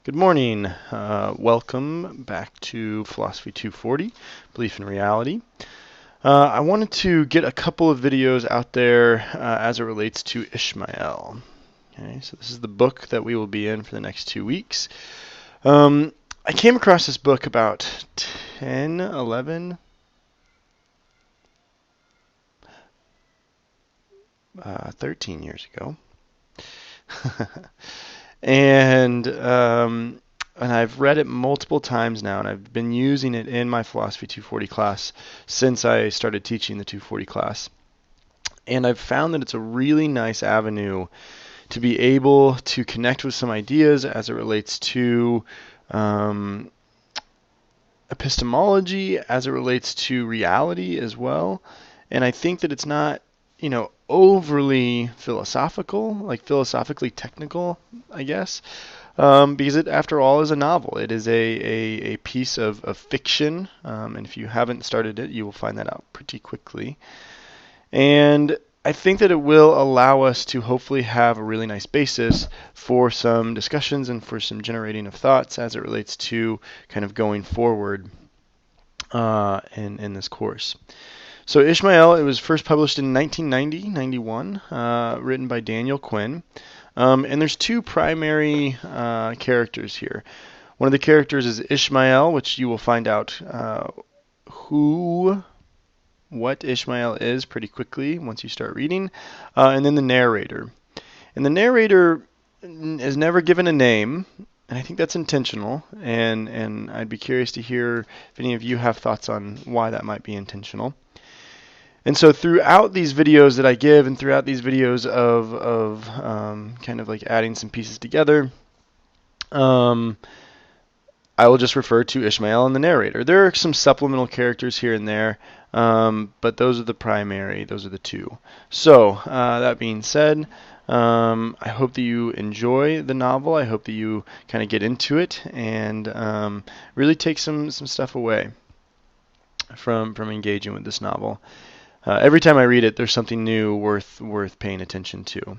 Good morning. Welcome back to Philosophy 240, Belief in Reality. I wanted to get a couple of videos out there as it relates to Ishmael. Okay, so this is the book that we will be in for the next 2 weeks. I came across this book about 10, 11, 13 years ago. And I've read it multiple times now, and I've been using it in my Philosophy 240 class since I started teaching the 240 class. And I've found that it's a really nice avenue to be able to connect with some ideas as it relates to epistemology, as it relates to reality as well. And I think that it's not, overly philosophical, like philosophically technical, I guess. Because it, after all, is a novel. It is a piece of fiction, and if you haven't started it, you will find that out pretty quickly. And I think that it will allow us to hopefully have a really nice basis for some discussions and for some generating of thoughts as it relates to kind of going forward in this course. So Ishmael, it was first published in 1990-91, written by Daniel Quinn. And there's two primary characters here. One of the characters is Ishmael, which you will find out what Ishmael is pretty quickly once you start reading. And then the narrator. And the narrator is never given a name, and I think that's intentional. And I'd be curious to hear if any of you have thoughts on why that might be intentional. And so throughout these videos that I give, and throughout these videos of kind of like adding some pieces together, I will just refer to Ishmael and the narrator. There are some supplemental characters here and there, but those are the primary. Those are the two. So that being said, I hope that you enjoy the novel. I hope that you kind of get into it and really take some stuff away from engaging with this novel. Every time I read it, there's something new worth paying attention to.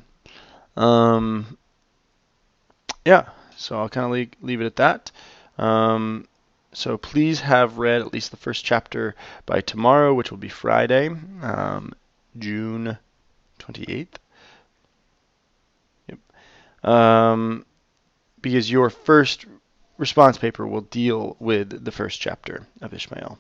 Yeah, so I'll kind of leave it at that. So please have read at least the first chapter by tomorrow, which will be Friday, June 28th. Yep. Because your first response paper will deal with the first chapter of Ishmael.